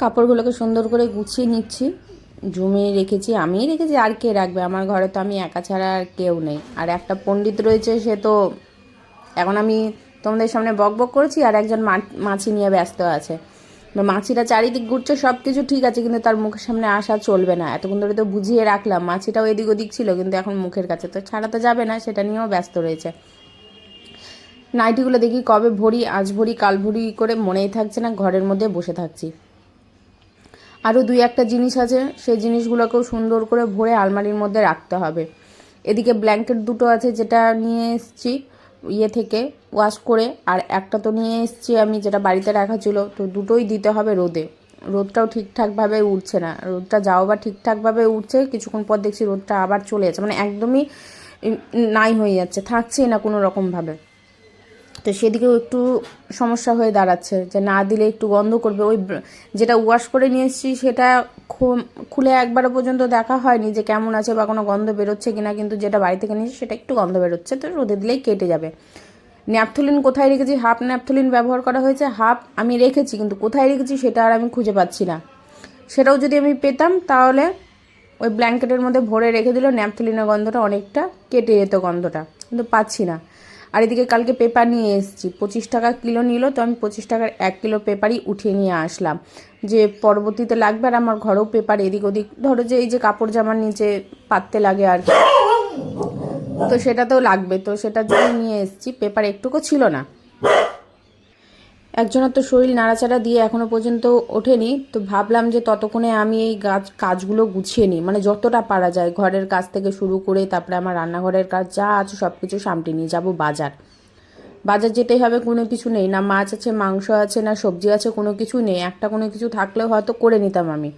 কাপড়গুলোকে সুন্দর করে গুছিয়ে নিচ্ছি, জমিয়ে রেখেছি, আমিই রেখেছি, আর কে রাখবে? আমার ঘরে তো আমি একা ছাড়া আর কেউ নেই। আর একটা পণ্ডিত রয়েছে, সে তো এখন আমি তোমাদের সামনে বক বক করেছি, আর একজন মাছি নিয়ে ব্যস্ত আছে। মাছিটা চারিদিক ঘুরছে, সব কিছু ঠিক আছে, কিন্তু তার মুখের সামনে আসা চলবে না। এতক্ষণ ধরে তো বুঝিয়ে রাখলাম, মাছিটাও এদিক ওদিক ছিল, কিন্তু এখন মুখের কাছে তো ছাড়াতে যাবে না, সেটা নিয়েও ব্যস্ত রয়েছে। নাইটিগুলো দেখি কবে ভরি, আজ ভরি কাল ভরি করে মনেই থাকছে না, ঘরের মধ্যে বসে থাকছি। আরও দুই একটা জিনিস আছে, সেই জিনিসগুলোকেও সুন্দর করে ভরে আলমারির মধ্যে রাখতে হবে। এদিকে ব্ল্যাঙ্কেট দুটো আছে, যেটা নিয়ে এসেছি ইয়ে থেকে ওয়াশ করে, আর একটা তো নিয়ে এসেছি আমি, যেটা বাড়িতে রাখা ছিল। তো দুটোই দিতে হবে রোদে। রোদটাও ঠিকঠাকভাবে উঠছে না, রোদটা যাও বা ঠিকঠাকভাবে উঠছে, কিছুক্ষণ পর দেখছি রোদটা আবার চলে যাচ্ছে, মানে একদমই নাই হয়ে যাচ্ছে, থাকছেই না কোনো রকমভাবে। তো সেদিকেও একটু সমস্যা হয়ে দাঁড়াচ্ছে, যে না দিলে একটু গন্ধ করবে। ওই যেটা ওয়াশ করে নিয়ে এসেছি, সেটা খুলে একবারও পর্যন্ত দেখা হয়নি যে কেমন আছে বা কোনো গন্ধ বেরোচ্ছে কিনা, কিন্তু যেটা বাড়ি থেকে নিয়েছি সেটা একটু গন্ধ বেরোচ্ছে, তো রোদে দিলেই কেটে যাবে। ন্যাপথলিন কোথায় রেখেছি? হাফ ন্যাপথলিন ব্যবহার করা হয়েছে, হাফ আমি রেখেছি, কিন্তু কোথায় রেখেছি সেটা আর আমি খুঁজে পাচ্ছি না। সেটাও যদি আমি পেতাম, তাহলে ওই ব্ল্যাঙ্কেটের মধ্যে ভরে রেখে দিল, ন্যাপথলিনের গন্ধটা অনেকটা কেটে যেত গন্ধটা, কিন্তু পাচ্ছি না। আর এদিকে কালকে পেপার নিয়ে এসেছি, 25 টাকা কিলো নিল, তো আমি 25 টাকার 1 কিলো পেপারই উঠিয়ে নিয়ে আসলাম, যে পরবর্তীতে লাগবে। আর আমার ঘরেও পেপার এদিক ওদিক, ধরো যে এই যে কাপড় জামার নিচে পাততে লাগে আর কি, তো সেটাতেও লাগবে, তো সেটার জন্য নিয়ে এসেছি। পেপার একটুকু ছিল না। একজনের তো শরীর নাড়াচাড়া দিয়ে এখনও পর্যন্ত ওঠেনি, তো ভাবলাম যে ততক্ষণে আমি এই কাজগুলো গুছিয়ে নিই, মানে যতটা পারা যায়, ঘরের কাজ থেকে শুরু করে তারপরে আমার রান্নাঘরের কাজ যা আছে সব কিছু সামটে নিয়ে যাব বাজার। বাজার যেতেই হবে, কোনো কিছু নেই, না মাছ আছে, মাংস আছে, না সবজি আছে, কোনো কিছু নেই। একটা কোনো কিছু থাকলেও হয়তো করে নিতাম আমি।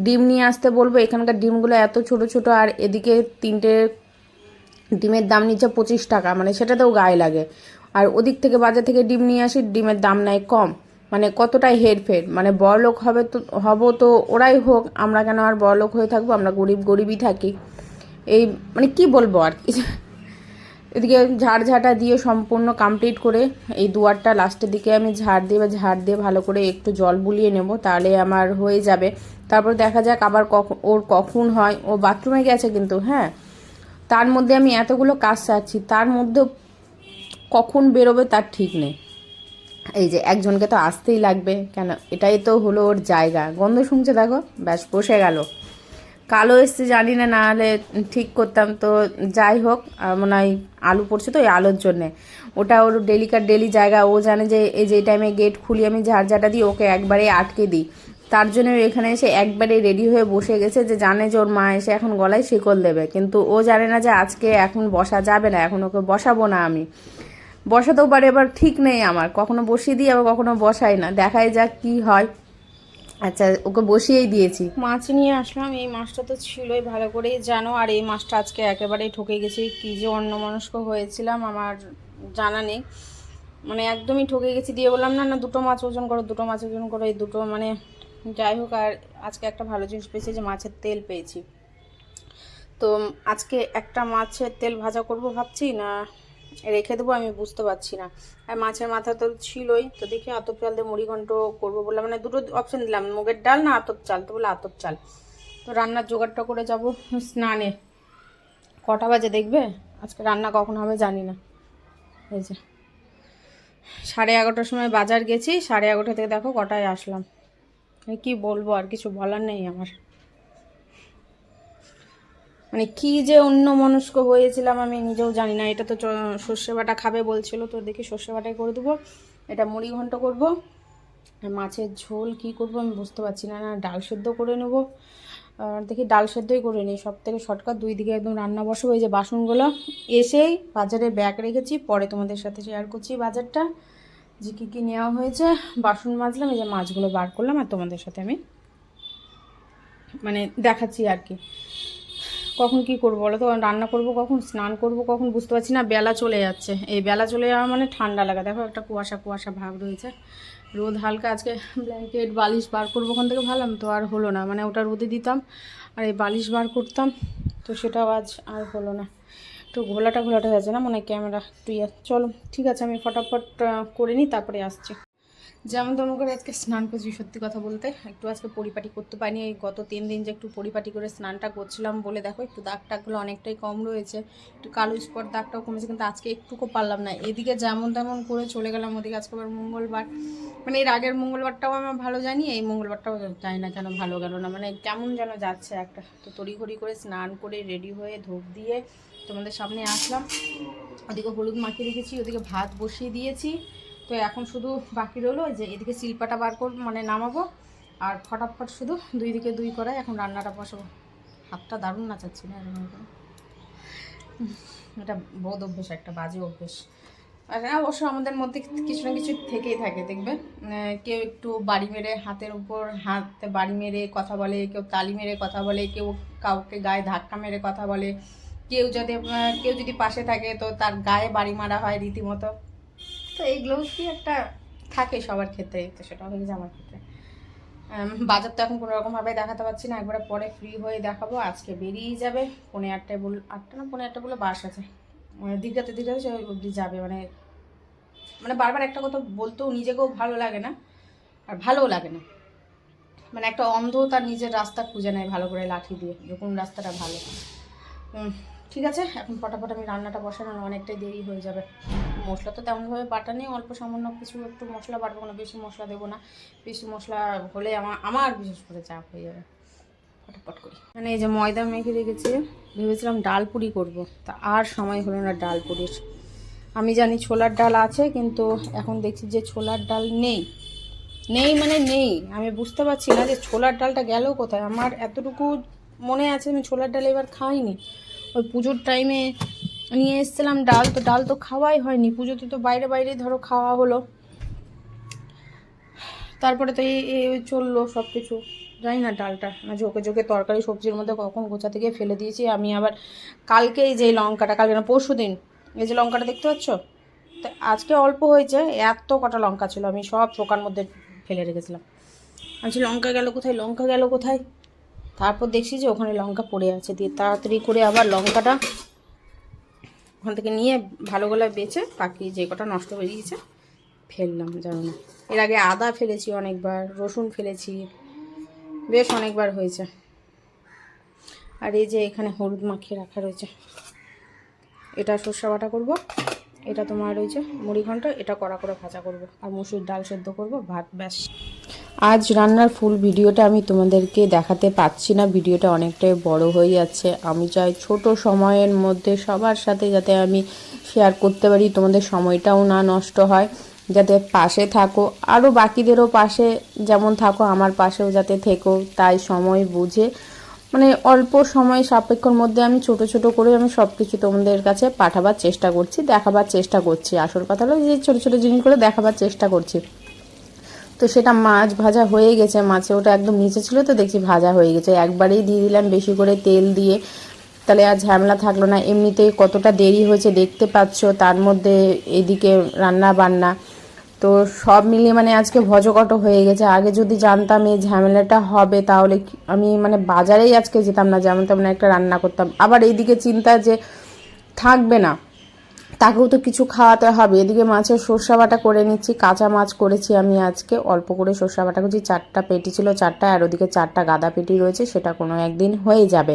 ডিম নিয়ে আসতে বলবো, এখানকার ডিমগুলো এত ছোট ছোট, আর এদিকে 3টে ডিমের দাম নিচ্ছে 25 টাকা, মানে সেটাতেও গায়ে লাগে। আর ওদিক থেকে বাজার থেকে ডিম নিয়ে আসি, ডিমের দাম নেয় কম, মানে কতটাই হেরফের। মানে বড়লোক হবে তো হব, তো ওরাই হোক, আমরা কেন আর বড়লোক হয়ে থাকবো? আমরা গরিবই থাকি। এই মানে কি বলবো আর কি। এদিকে ঝাড়ঝাঁটা দিয়ে সম্পূর্ণ কমপ্লিট করে, এই দুয়ারটা লাস্টের দিকে আমি ঝাড় দিয়ে ভালো করে একটু জল বুলিয়ে নেব, তাহলে আমার হয়ে যাবে। তারপর দেখা যাক আবার কখন হয়। ও বাথরুমে গেছে কিন্তু, হ্যাঁ, তার মধ্যে আমি এতগুলো কাজ সারছি, তার মধ্যে কখন বেরোবে তার ঠিক নেই। এই যে একজনকে তো আসতেই লাগবে, কেন এটাই তো হলো ওর জায়গা। গন্ধ শুনছে দেখো, ব্যাস বসে গেল। কালো এসছে জানি না, না হলে ঠিক করতাম। তো যাই হোক, মনে হয় আলু পড়ছে তো, এই আলোর জন্যে। ওটা ওর ডেলি জায়গা, ও জানে যে এই যে টাইমে গেট খুলি আমি, ঝাড়ঝাটা দিই, ওকে একবারে আটকে দিই। তার জন্য এখানে এসে একবারে রেডি হয়ে বসে গেছে, যে জানে যে ওর মা এসে এখন গলায় শিকল দেবে, কিন্তু ও জানে না যে আজকে এখন বসা যাবে না, এখন ওকে বসাবো না আমি। বসাতেও পারে, এবার ঠিক নেই আমার, কখনো বসিয়ে দিই আবার কখনো বসাই না, দেখাই যাক কি হয়। আচ্ছা, ওকে বসিয়েই দিয়েছি। মাছ নিয়ে আসলাম, এই মাছটা তো ছিলই, ভালো করেই জানো। আর এই মাছটা আজকে একেবারেই ঠকে গেছি, কী যে অন্যমনস্ক হয়েছিলাম আমার জানা নেই, মানে একদমই ঠকে গেছি। দিয়ে বললাম না না, দুটো মাছ ওজন করো, দুটো মাছ ওজন করো, এই দুটো মানে যাই হোক। আর আজকে একটা ভালো জিনিস পেয়েছি, যে মাছের তেল পেয়েছি। তো আজকে একটা মাছের তেল ভাজা করব ভাবছি, না রেখে দেবো, আমি বুঝতে পারছি না। আর মাছের মাথা তো ছিলই, তো দেখি আতপ চাল দিয়ে মুড়ি ঘন্ট করবো বললাম, মানে দুটো অপশান দিলাম, মুগের ডাল না আতপ চাল, তো বলে আতপ চাল। তো রান্নার জোগাড়টা করে যাব স্নানে। কটা বাজে দেখবে, আজকে রান্না কখন হবে জানি না। এই যে 11:30টার সময় বাজার গেছি, 11:30 থেকে দেখো কটায় আসলাম। কি বলবো, আর কিছু বলার নেই আমার। মানে কি যে অন্যমনস্ক হয়েছিলাম আমি নিজেও জানি না। এটা তো সর্ষে বাটা খাবে বলছিল, তো দেখি সর্ষে বাটাই করে দেবো। এটা মুড়ি ঘন্ট করবো, আর মাছের ঝোল কি করব আমি বুঝতে পারছি না। না ডাল সেদ্ধ করে নেবো, দেখি ডাল সেদ্ধই করে নিই, সব থেকে শর্টকাট। দুই দিকে একদম রান্না বসাবো। এই যে বাসনগুলো এসেই বাজারে ব্যাগ রেখেছি, পরে তোমাদের সাথে শেয়ার করছি বাজারটা, যে কী কী নেওয়া হয়েছে। বাসন মাজলাম, এই যে মাছগুলো বার করলাম, আর তোমাদের সাথে আমি মানে দেখাচ্ছি আর কি। কখন কি করবো বলো তো, রান্না করব কখন, স্নান করব কখন, বুঝতে পারছি না। বেলা চলে যাচ্ছে, এই বেলা চলে যাওয়া মানে ঠান্ডা লাগা। দেখো একটা কুয়াশা কুয়াশা ভাব রয়েছে, রোদ হালকা। আজকে ব্ল্যাঙ্কেট বালিশ বার করবো ওখান থেকে, ভাবলাম তো আর হলো না, মানে ওটা রোদে দিতাম আর এই বালিশ বার করতাম, তো সেটাও আজ আর হলো না। একটু ঘোলাটা হয়েছে না, মানে ক্যামেরা একটু চলো ঠিক আছে, আমি ফটাফট করে নিই, তারপরে আসছি। যেমন তেমন করে আজকে স্নান করছি, সত্যি কথা বলতে একটু আজকে পরিপাটি করতে পারিনি। এই গত 3 দিন যে একটু পরিপাটি করে স্নানটা করছিলাম বলে দেখো একটু দাগ টাগগুলো অনেকটাই কম রয়েছে, একটু কালো স্পট দাগটাও কমেছে, কিন্তু আজকে একটুকু পারলাম না। এদিকে যেমন তেমন করে চলে গেলাম, ওদিকে আজকে আবার মঙ্গলবার, মানে এর আগের মঙ্গলবারটাও আমার ভালো জানি, এই মঙ্গলবারটাও জানি না কেন ভালো গেল না, মানে কেমন যেন যাচ্ছে একটা। তো তড়িঘড়ি করে স্নান করে রেডি হয়ে ধূপ দিয়ে তোমাদের সামনে আসলাম। ওদিকে হলুদ মাখিয়ে রেখেছি, ওদিকে ভাত বসিয়ে দিয়েছি। তো এখন শুধু বাকি রইলো যে এদিকে শিল্পাটা বার করব, মানে নামাবো, আর ফটাফট শুধু দুই দিকে দুই করায় এখন রান্নাটা বসাবো। হাতটা দারুণ নাচাচ্ছি না এরকম করে, এটা বদ অভ্যেস, একটা বাজে অভ্যেস। আর অবশ্য আমাদের মধ্যে কিছু না কিছু থেকেই থাকে, দেখবে কেউ একটু বাড়ি মেরে হাতের উপর হাতে বাড়ি মেরে কথা বলে, কেউ তালি মেরে কথা বলে, কেউ কাউকে গায়ে ধাক্কা মেরে কথা বলে, কেউ যদি পাশে থাকে তো তার গায়ে বাড়ি মারা হয় রীতিমতো। তো এইগুলো কি একটা থাকে সবার ক্ষেত্রে, তো সেটা হয়ে গেছে আমার ক্ষেত্রে। বাজার তো এখন কোনো রকমভাবে দেখাতে পারছি না, একবারে পরে ফ্রি হয়ে দেখাবো। আজকে বেরিয়েই যাবে 8:30 বল, 8টা না 8:30 বলে বাস আছে, দীঘাতে সে অবধি যাবে। মানে মানে বারবার একটা কথা বলতেও নিজেকেও ভালো লাগে না, আর ভালোও লাগে না। মানে একটা অন্ধ তার নিজের রাস্তা খুঁজে নেয় ভালো করে লাঠি দিয়ে, যে কোন রাস্তাটা ভালো। ঠিক আছে, এখন ফটাফট আমি রান্নাটা বসানো, অনেকটাই দেরি হয়ে যাবে। মশলা তো তেমনভাবে বাটা নেই, অল্প সামান্য কিছু একটু মশলা বাটবো না, বেশি মশলা দেবো না। বেশি মশলা হলে আমার বিশেষ করে চাপ হয়ে যাবে। ফটাফট করি, মানে এই যে ময়দা মেখে রেখেছি, ভেবেছিলাম ডাল পুরি করবো, তা আর সময় হলো না ডাল পুরির। আমি জানি ছোলার ডাল আছে, কিন্তু এখন দেখছি যে ছোলার ডাল নেই। মানে নেই, আমি বুঝতে পারছি না যে ছোলার ডালটা গেল কোথায়। আমার এতটুকু মনে আছে আমি ছোলার ডাল এবার খাইনি। ওই পুজোর টাইমে নিয়ে এসেছিলাম ডাল, তো ডাল তো খাওয়াই হয়নি পুজোতে, তো বাইরে বাইরে ধরো খাওয়া হলো। তারপরে তো এই চললো সব কিছু, জানি না ডালটা না ঝোঁকে ঝোঁকে তরকারি সবজির মধ্যে কখন গোছাতে গিয়ে ফেলে দিয়েছি আমি। আবার কালকে এই যে লঙ্কাটা, কালকে না পরশু দিন, এই যে লঙ্কাটা দেখতে পাচ্ছ, তো আজকে অল্প হয়েছে, এত কটা লঙ্কা ছিল আমি সব চোকার মধ্যে ফেলে রেখেছিলাম। আচ্ছা লঙ্কা গেল কোথায়, তারপর দেখছি যে ওখানে লঙ্কা পড়ে আছে, দিয়ে তাড়াতাড়ি করে আবার লঙ্কাটা ওখান থেকে নিয়ে ভালো গলায় বেছে বাকি যে কটা নষ্ট হয়ে গিয়েছে ফেললাম, জানো না। এর আগে আদা ফেলেছি অনেকবার, রসুন ফেলেছি, বেশ অনেকবার হয়েছে। আর এই যে এখানে হলুদ মাখিয়ে রাখা রয়েছে, এটা সর্ষে বাটা করবো, এটা তোমার ওই যে মুড়ি ঘন্ট, এটা কড়া করে ভাজা করব, আর মুসুর ডাল সেদ্ধ করব, ভাত, ব্যাস। আজ রান্নার ফুল ভিডিওটা আমি তোমাদেরকে দেখাতে পাচ্ছি না, ভিডিওটা অনেকটাই বড় হয়ে যাচ্ছে। আমি চাই ছোট সময়ের মধ্যে সবার সাথে যাতে আমি শেয়ার করতে পারি, তোমাদের সময়টাও না নষ্ট হয়, যাতে পাশে থাকো, আরও বাকিদেরও পাশে যেমন থাকো আমার পাশেও যাতে থেকো। তাই সময় বুঝে, মানে অল্প সময় সাপেক্ষর মধ্যে আমি ছোট ছোট করে আমি সব কিছু তোমাদের কাছে পাঠাবার চেষ্টা করছি, দেখাবার চেষ্টা করছি। আসল কথা হলো যে ছোট ছোট জিনিসগুলো দেখাবার চেষ্টা করছি। তো সেটা মাছ ভাজা হয়ে গেছে, মাছে ওটা একদম নিচে ছিল, তো দেখছি ভাজা হয়ে গেছে, একবারেই দিয়ে দিলাম বেশি করে তেল দিয়ে, তাহলে আর ঝামেলা থাকলো না। এমনিতেই কতটা দেরি হয়েছে দেখতে পাচ্ছ, তার মধ্যে এদিকে রান্না বান্না, তো সব মিলিয়ে মানে আজকে ভজকট হয়ে গেছে। আগে যদি জানতাম এই ঝামেলাটা হবে তাহলে আমি মানে বাজারেই আজকে যেতাম না, যেমন তেমন একটা রান্না করতাম। আবার এইদিকে চিন্তা যে থাকবে না, তাকেও তো কিছু খাওয়াতে হবে। এদিকে মাছের সর্ষে বাটা করে নিচ্ছি, কাঁচা মাছ করেছি আমি আজকে, অল্প করে সর্ষে বাটা করছি, 4টা পেটি ছিল 4টা, আর ওদিকে 4টা গাদা পেটি রয়েছে, সেটা কোনো একদিন হয়ে যাবে।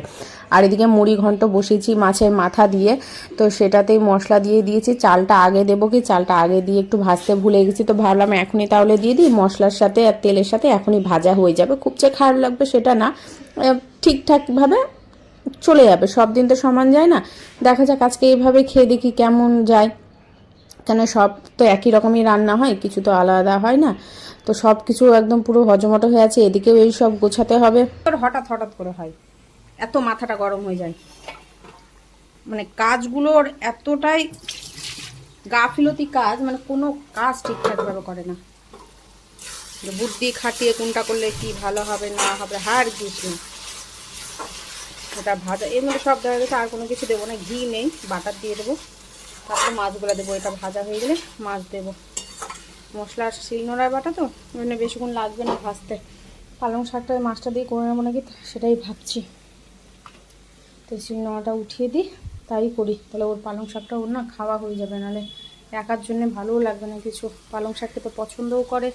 আর এদিকে মুড়ি ঘন্ট বসিয়েছি মাছের মাথা দিয়ে, তো সেটাতেই মশলা দিয়ে দিয়েছি। চালটা আগে দেবো কি, চালটা আগে দিয়ে একটু ভাজতে ভুলে গেছি, তো ভাবলাম এখনই তাহলে দিয়ে দিই, মশলার সাথে আর তেলের সাথে এখনই ভাজা হয়ে যাবে, খুব যে খারাপ লাগবে সেটা না, ঠিকঠাকভাবে চলে যাবে। সব দিন তো সমান যায় না, দেখা যাক আজকে এইভাবে খেয়ে দেখি কেমন যায়, কেন সব তো একই রকমই রান্না হয়, কিছু তো আলাদা হয় না। তো সব কিছু একদম পুরো হজমটো হয়ে আছে, এদিকেও এই সব গোছাতে হবে। হঠাৎ হঠাৎ করে হয়, এত মাথাটা গরম হয়ে যায়, মানে কাজগুলোর এতটাই গাফিলতি কাজ, মানে কোনো কাজ ঠিকঠাকভাবে করে না, বুদ্ধি খাটিয়ে কোনটা করলে কি ভালো হবে না হবে হার কিছু। এটা ভাজা এর মধ্যে সব দেওয়া গেছে, আর কোনো কিছু দেবো না, ঘি নেই, বাটার দিয়ে দেবো, তারপরে মাছগুলো দেবো। এটা ভাজা হয়ে গেলে মাছ দেবো। মশলার শিলনোড়ায় বাটা তো মানে বেশিক্ষণ লাগবে না ভাজতে। পালং শাকটা মাছটা দিয়ে করে নেবো নাকি সেটাই ভাবছি। তো শিলনোড়াটা উঠিয়ে দিই, তাই করি, তাহলে ওর পালং শাকটা ওর না খাওয়া হয়ে যাবে, নাহলে একার জন্য ভালোও লাগবে না কিছু। পালং শাককে তো পছন্দও করে,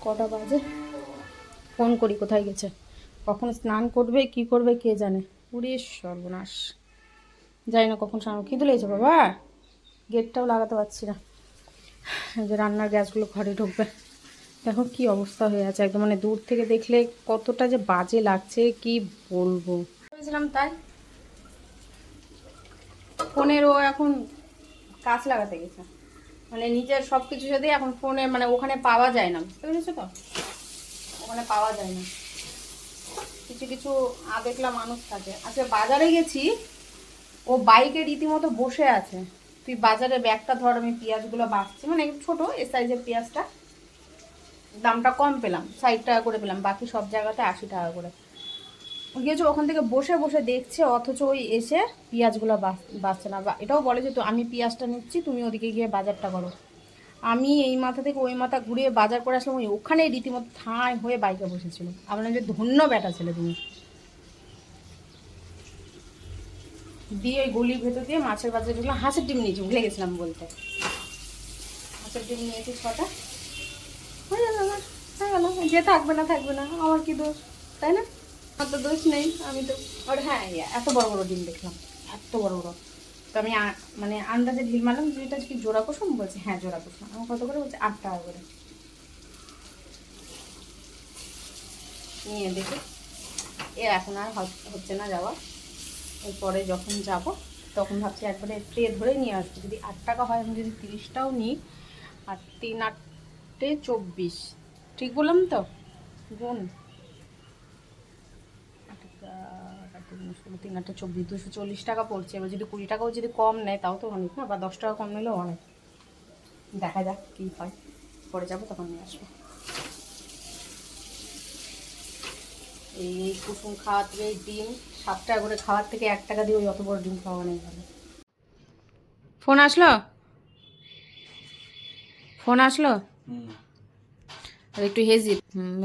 কটা বাজে, ফোন করি কোথায় গেছে, কখন স্নান করবে কি করবে কে জানে। পুরে সর্বনাশ, জানি না কখন স্নান। খিদে লেগেছে বাবা, গেটটাও লাগাতে পারছি না। এই যে রান্নার গ্যাসগুলো ঘরে ঢুকবে, দেখো কি অবস্থা হয়ে আছে একদম, মানে দূর থেকে দেখলে কতটা যে বাজে লাগছে কি বলবো। ভেবেছিলাম তাই ফোনের ও এখন কাজ লাগাতে গেছে, মানে নিজের সব কিছু যদি এখন ফোনে মানে ওখানে পাওয়া যায় না, বুঝতে পেরেছো তো, ওখানে পাওয়া যায় না। কিছু কিছু দেখলাম মানুষ থাকে। আচ্ছা বাজারে গেছি, ও বাইকে রীতিমতো বসে আছে, তুই বাজারে ব্যাগটা ধর, আমি পেঁয়াজগুলো বাছছি, মানে একটু ছোটো এ সাইজের পেঁয়াজটা, দামটা কম পেলাম, 60 টাকা করে পেলাম, বাকি সব জায়গাতে 80 টাকা করে। গিয়েছে ওখান থেকে বসে বসে দেখছে, অথচ ওই এসে পেঁয়াজগুলো বাঁচছে না। বা এটাও বলে যে তো আমি পেঁয়াজটা নিচ্ছি, তুমি ওদিকে গিয়ে বাজারটা করো। আমি এই মাথা থেকে ওই মাথা ঘুরিয়ে বাজার করে আসলাম, ওই ওখানেই রীতিমতো ঠাঁই হয়ে বাইকে বসেছিল। আমার যে ধন্য বেটা ছেলে তুমি। দিয়ে ওই গলির ভেতর দিয়ে মাছের বাজার ঢুকলাম, হাঁসের ডিম নিয়েছি, ভুলে গেছিলাম বলতে। হাঁসের ডিম নিয়েছি 6টা, হয়ে গেল আমার, হয়ে গেল। যে থাকবে না থাকবে না, আমার কি দোষ, তাই না? আমার তো দোষ নেই, আমি তো। আর হ্যাঁ, এত বড় বড় ডিম দেখলাম, এত বড় বড়। তো আমি মানে আন্দাজে ঢিল মারলাম যে এটা কি জোড়া কুসুম, বলছে হ্যাঁ জোড়া কুসুম। আমার কত করে বলছে? 8 টাকা করে। নিয়ে দেখি এখন আর হচ্ছে না যাওয়া, এরপরে যখন যাব তখন ভাবছি একবারে ট্রে ধরে নিয়ে আসবো। যদি 8 টাকা হয়, আমি যদি 30টাও নিই, আর 3 8 24, ঠিক বললাম তো? গুণ 3 8 24, 240 টাকা পড়ছে। এবার যদি 20 টাকাও যদি কম নেয় তাও তো অনেক না, বা 10 টাকা কম নিলেও অনেক। দেখা যাক কী হয়, পরে যাবো তখন নিয়ে আসবো। এই কুসুম খাওয়ার থেকে এই ডিম 7 টাকা করে খাওয়ার থেকে 1 টাকা দিয়ে ওই অত বড় ডিম খাওয়া অনেক ভালো। ফোন আসলো, ফোন আসলো, আর একটু হেজি।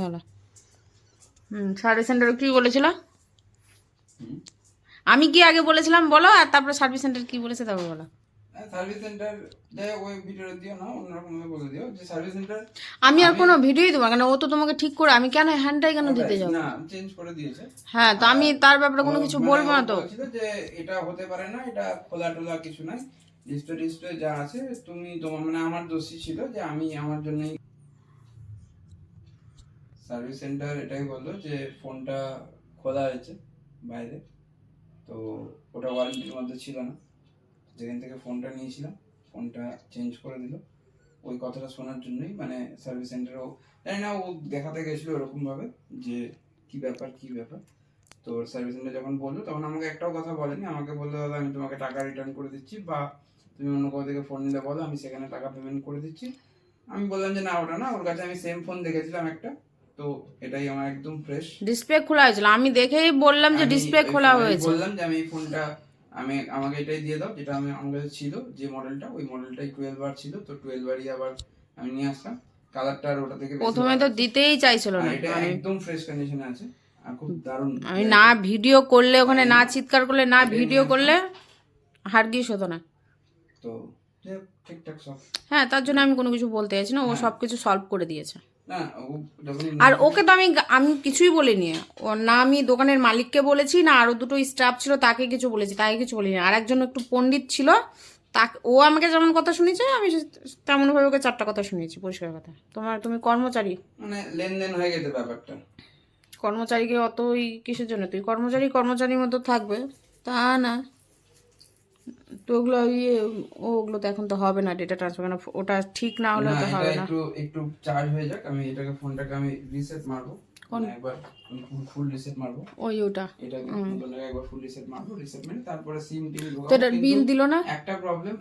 বলো। সার্ভিস সেন্টারে কী বলেছিল? আমি কি আগে বলেছিলাম বলো, আর তারপরে সার্ভিস সেন্টার কি বলেছে তারপর বলো। সার্ভিস সেন্টার যাই ওই ভিডিওটা দিও না, অন্যরকম ভাবে বলে দিও যে সার্ভিস সেন্টার। আমি আর কোনো ভিডিওই দেবো কেন, ও তো তোমাকে ঠিক করে, আমি কেন হ্যান্ডটাই কেন দিতে যাবো? না, চেঞ্জ করে দিয়েছে। হ্যাঁ, তো আমি তার ব্যাপারে কোনো কিছু মানে বলবো না তো। বলছিল যে এটা হতে পারে না, এটা খোলা টোলা কিছু নাই, ডিসপ্লে যা আছে তুমি তোমার, মানে আমার দোষী ছিল যে আমি আমার জন্যই। সার্ভিস সেন্টার এটাই বললো যে ফোনটা খোলা হয়েছে বাইরে, তো ওটা ওয়ারেন্টির মধ্যে ছিল না, যেখান থেকে ফোনটা নিয়েছিলাম ফোনটা চেঞ্জ করে দিল। ওই কথাটা শোনার জন্যই মানে সার্ভিস সেন্টারও জানি না, ও দেখাতে গেছিলো এরকম ভাবে যে কি ব্যাপার কি ব্যাপার। তো সার্ভিস সেন্টার যখন বললো তখন আমাকে একটাও কথা বলেনি, আমাকে বললো দাদা আমি তোমাকে টাকা রিটার্ন করে দিচ্ছি, বা তুমি অন্য কোথাও থেকে ফোন নিলে বলো আমি সেখানে টাকা পেমেন্ট করে দিচ্ছি। আমি বললাম যে না ওটা না, ওর কাছে আমি সেম ফোন দেখেছিলাম একটা, তো এটাই আমার একদম ফ্রেশ। ডিসপ্লে খোলা হয়েছিল, আমি দেখেই বললাম যে ডিসপ্লে খোলা হয়েছে। বললাম যে আমি এই ফোনটা আমাকে এটাই দিয়ে দাও, যেটা আমার কাছে ছিল যে মডেলটা, ওই মডেলটাই 12 বার ছিল, তো 12 বারই আবার আমি নিয়ে আসলাম। কালারটা আর ওটা থেকে প্রথমে তো দিতেই চাইছিল না, এটা একদম ফ্রেশ কন্ডিশনে আছে, আর খুব দারুণ। আমি না ভিডিও করলে ওখানে, না চিৎকার করলে, না ভিডিও করলে হারগিস হতো না। তো ঠিকঠাক সব। হ্যাঁ, তার জন্য আমি কোনো কিছু বলতে চাইছি না, ও সব কিছু সলভ করে দিয়েছে। না আর ওকে তো আমি কিছুই বলিনি, ও না আমি দোকানের মালিককে বলেছি, না আরো দুটো স্টাফ ছিল তাকে কিছু বলেছি, তাকে কিছু বলিনি। আর একজন একটু পণ্ডিত ছিল, তাকে, ও আমাকে যেমন কথা শুনেছে আমি তেমন ভাবে ওকে 4টা কথা শুনিয়েছি, পরিষ্কার কথা। তুমি কর্মচারী, মানে লেনদেন হয়ে গেছে ব্যাপারটা। কর্মচারীকে অতই কিসের জন্য, তুই কর্মচারীর মতো থাকবে তা না। তো ওগুলো ওগুলো তো এখন তো হবে না, ডেটা ট্রান্সফার, কেন ওটা ঠিক না হলে তো হবে না। একটু চার্জ হয়ে যাক, আমি এটাকে ফোনটাকে আমি রিসেট মারবো, মানে একবার ফুল রিসেট মারবো। ওটা এটাকে একবার ফুল রিসেট মারবো, রিসেট মানে তারপরে সিম টিম তো এটার বিল দিল না একটা প্রবলেম।